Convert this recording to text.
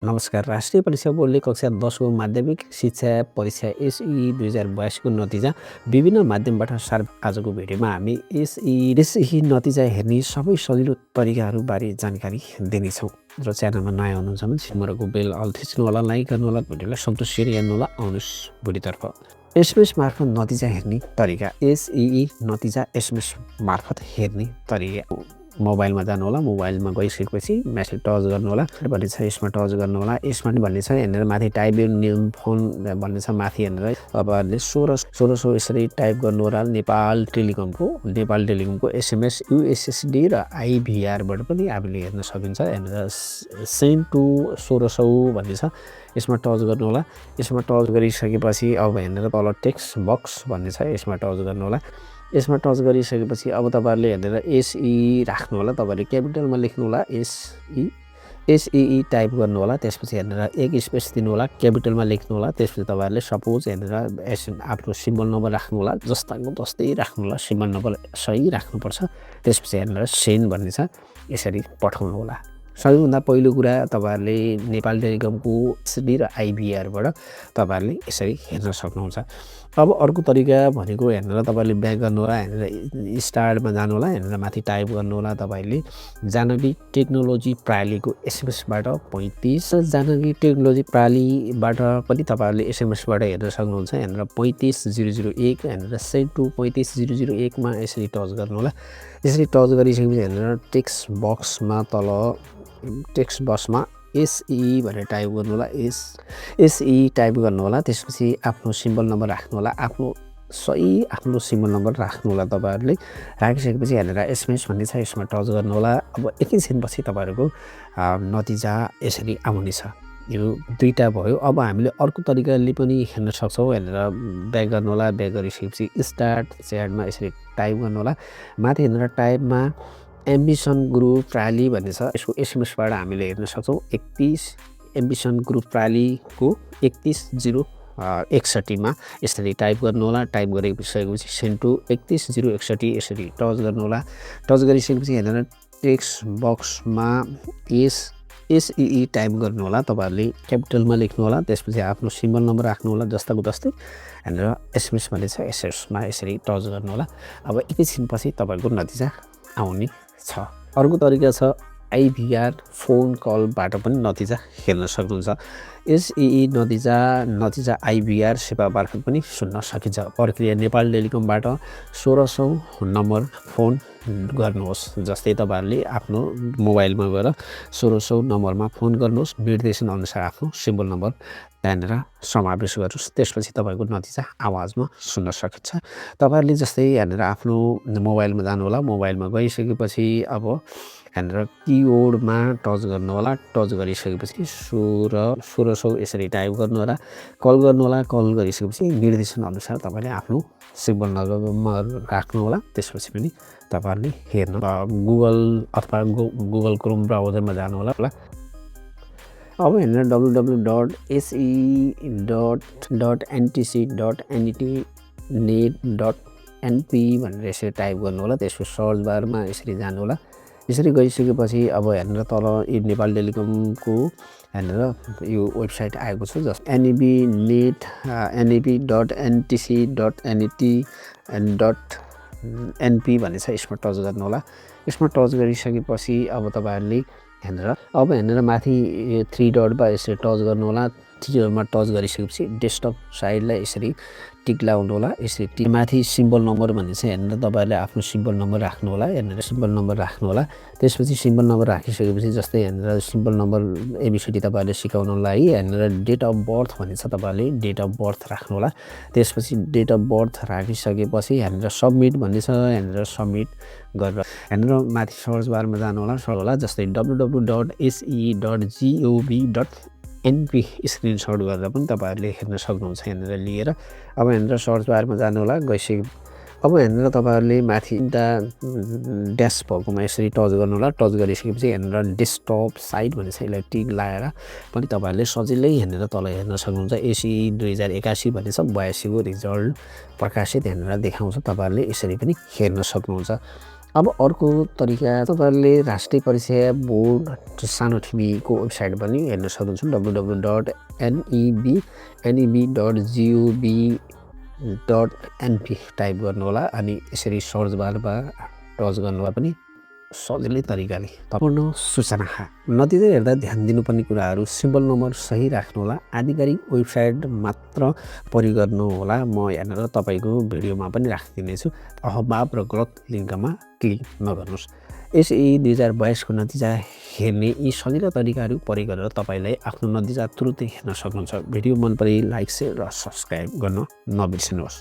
नमस्कार। राष्ट्रिय परीक्षा बोर्डले कक्षा 10 को माध्यमिक शिक्षा परीक्षा एसई 2022 को नतिजा विभिन्न माध्यमबाट आजको भिडियोमा हामी एसई नतिजा हेर्ने सबै सजिलो तरिकाहरूबारे जानकारी दिनेछौँ। र च्यानलमा नयाँ हुनुहुन्छ भने सिमरको बेल अल थिच्नु होला, लाइक गर्नु होला, भिडियोलाई सम्पूर्ण सेयर गर्नु होला। आउनुहोस् भिडियोतर्फ। एसएमएस मार्फत नतिजा हेर्ने तरिका। एसई नतिजा एसएमएस मार्फत हेर्ने तरिका। मोबाइलमा जानु होला, मोबाइलमा गइसकेपछि मेसेज टच गर्नु होला भन्ने छ, यसमा टच गर्नु होला। यसमा पनि भन्ने छ हेरेर माथि टाइप फोन भन्ने छ माथि हेरेर अब 1600 यसरी टाइप गर्नु होला। नेपाल टेलिकमको एसएमएस युएसएसडी र आइभीआरबाट पनि हामीले हेर्न सकिन्छ। हेरेर सेन्ड टु 1600 भन्ने छ, यसमा टच गर्नु होला। यसमा टच गरिसकेपछि अब हेरेर तल टेक्स्ट बक्स भन्ने छ, यसमा टच गर्नु होला। यसमा टच गरिसकेपछि अब तपाईँहरूले हेरेर एसई राख्नु होला। तपाईँहरूले क्यापिटलमा लेख्नु होला, एसई टाइप गर्नु होला। त्यसपछि हेरेर एक स्पेस दिनु होला, क्यापिटलमा लेख्नु होला। त्यसपछि तपाईँहरूले सपोज हेरेर आफ्नो सिम्बल नम्बर राख्नु होला, जस्ताको तस्तै राख्नु होला। सिम्बल नम्बर सही राख्नुपर्छ। त्यसपछि हेरेर सेन्ड भन्ने छ, यसरी पठाउनु होला। सबैभन्दा पहिलो कुरा तपाईँहरूले नेपाल टेलिकमको एसडी र आइभीआरबाट तपाईँहरूले यसरी हेर्न सक्नुहुन्छ। अब अर्को तरिका भनेको हेरेर तपाईँहरूले ब्याक गर्नु होला, हेरेर स्टार्टमा जानु होला, हेरेर माथि टाइप गर्नु होला। तपाईँहरूले जानकी टेक्नोलोजी प्रणालीको एसएमएसबाट 35 जानकी टेक्नोलोजी प्रणालीबाट पनि तपाईँहरूले एसएमएसबाट हेर्न सक्नुहुन्छ। हेरेर 35001 हेरेर सेन्ड टु 35001 मा यसरी टच गर्नु होला। यसरी टच गरिसकेपछि हेरेर टेक्स्ट बक्समा एसई भनेर टाइप गर्नु होला। एसई टाइप गर्नु होला। त्यसपछि आफ्नो सिम्बल नम्बर राख्नु होला, आफ्नो सिम्बल नम्बर राख्नु होला। तपाईँहरूले राखिसकेपछि हेरेर एसएमएस भन्ने छ, यसमा टच गर्नु होला। अब एकैछिनपछि तपाईँहरूको नतिजा यसरी आउने छ। यो दुईटा भयो। अब हामीले अर्को तरिकाले पनि हेर्न सक्छौँ। हेरेर ब्याक गर्नु होला, ब्याक गरिसकेपछि स्टार्ट च्याटमा यसरी टाइप गर्नु होला। माथि हेरेर टाइपमा एम्बिसन ग्रुप प्रणाली भन्ने छ, यसको एसएमएसबाट हामीले हेर्न सक्छौँ। 31 एम्बिसन ग्रुप प्रणालीको 31061 मा यसरी टाइप गर्नु होला। टाइप गरिसकेपछि सेन्ड टु 31061 यसरी टच गर्नु होला। टच गरिसकेपछि हेरेर टेक्स्ट बक्समा एसई टाइप गर्नु होला। तपाईँहरूले क्यापिटलमा लेख्नु होला। त्यसपछि आफ्नो सिम्बल नम्बर राख्नु होला, जस्ताको तस्तै हेरेर एसएमएस भन्ने छ, एसएमएसमा यसरी टच गर्नु होला। अब एकैछिनपछि तपाईँको नतिजा आउने छ। अर्को तरिका छ आइभीआर फोन कलबाट पनि नतिजा हेर्न सक्नुहुन्छ। एसई नतिजा आइभीआर सेवा मार्फत पनि सुन्न सकिन्छ। प्रक्रिया नेपाल टेलिकमबाट 1600 नम्बर फोन गर्नुहोस्। जस्तै तपाईँहरूले आफ्नो मोबाइलमा गएर 1600 नम्बरमा फोन गर्नुहोस्। निर्देशन अनुसार आफ्नो सिम्बल नम्बर त्यहाँनिर समावेश गर्नुहोस्। त्यसपछि तपाईँको नतिजा आवाजमा सुन्न सकिन्छ। तपाईँहरूले जस्तै यहाँनिर आफ्नो मोबाइलमा जानु होला। मोबाइलमा गइसकेपछि अब यहाँनिर किबोर्डमा टच गर्नु होला। टच गरिसकेपछि 1600 यसरी टाइप गर्नु होला। कल गर्नु होला। कल गरिसकेपछि निर्देशन अनुसार तपाईँले आफ्नो सिम्बल नम्बर राख्नु होला। त्यसपछि पनि तपाईँहरूले हेर्नु गुगल अथवा गुगल क्रोम ब्राउजरमा जानु होला। अब हेरेर www.se.ntc.net neb.gov.np भनेर यसरी टाइप गर्नु होला। त्यसको सर्च बारमा यसरी जानु होला। यसरी गइसकेपछि अब हेरेर तल नेपाल टेलिकमको हेरेर यो वेबसाइट आएको छ, जस्ट neb.ntc.net.np भन्ने छ, यसमा टच गर्नु होला। यसमा टच गरिसकेपछि अब तपाईँहरूले हेरेर माथि 3 डटमा यसरी टच गर्नु होला। 3 डटमा टच गरिसकेपछि डेस्कटप साइडलाई यसरी टिक लाउनु होला। यसरी माथि सिम्बल नम्बर भन्ने छ, हेरेर तपाईँहरूले आफ्नो सिम्बल नम्बर राख्नु होला। हेरेर सिम्बल नम्बर राख्नु होला। त्यसपछि सिम्बल नम्बर राखिसकेपछि जस्तै हेरेर सिम्बल नम्बर एबिसिडी तपाईँहरूले सिकाउनलाई हेरेर डेट अफ बर्थ भन्ने छ, तपाईँहरूले डेट अफ बर्थ राख्नु होला। त्यसपछि डेट अफ बर्थ राखिसकेपछि हेरेर सबमिट भन्ने छ, हेरेर सबमिट गरेर हेरेर माथि सर्च बारमा जानु होला। जस्तै www.se.gov.np स्क्रिनसट गरेर पनि तपाईँहरूले हेर्न सक्नुहुन्छ। हेरेर लिएर अब हेरेर सर्च बारमा जानु होला। अब हेरेर तपाईँहरूले माथि ड्यास भएकोमा यसरी टच गर्नु होला। टच गरिसकेपछि हेरेर डेस्कटप साइट भन्ने छ, यसलाई टिक लगाएर पनि तपाईँहरूले सजिलै हेरेर तल हेर्न सक्नुहुन्छ। एसई 2081 भन्ने छ, 82 को रिजल्ट प्रकाशित हेरेर देखाउँछ। तपाईँहरूले यसरी पनि हेर्न सक्नुहुन्छ। अब अर्को तरिका तपाईँहरूले राष्ट्रिय परीक्षा बोर्ड सानो ठिमीको वेबसाइट पनि हेर्न सक्नुहुन्छ www.neb.gov.np टाइप गर्नु होला अनि यसरी सर्च बारमा टच गर्नुहोला पनि सजिलै तरिकाले सम्पूर्ण सूचना नतिजा हेर्दा ध्यान दिनुपर्ने कुराहरू सिम्बल नम्बर सही राख्नुहोला आधिकारिक वेबसाइट मात्र प्रयोग गर्नुहोला म यहाँनिर तपाईँको भिडियोमा पनि राखिदिनेछु अहभाव र गलत लिङ्कमा क्लिक नगर्नुहोस् एसई 2022 को नतिजा हेर्ने यी सजिलो तरिकाहरू प्रयोग गरेर तपाईँलाई आफ्नो नतिजा तुरुन्तै हेर्न सक्नुहुन्छ भिडियो मन परे लाइक सेयर र सब्सक्राइब गर्न नबिर्सिनुहोस्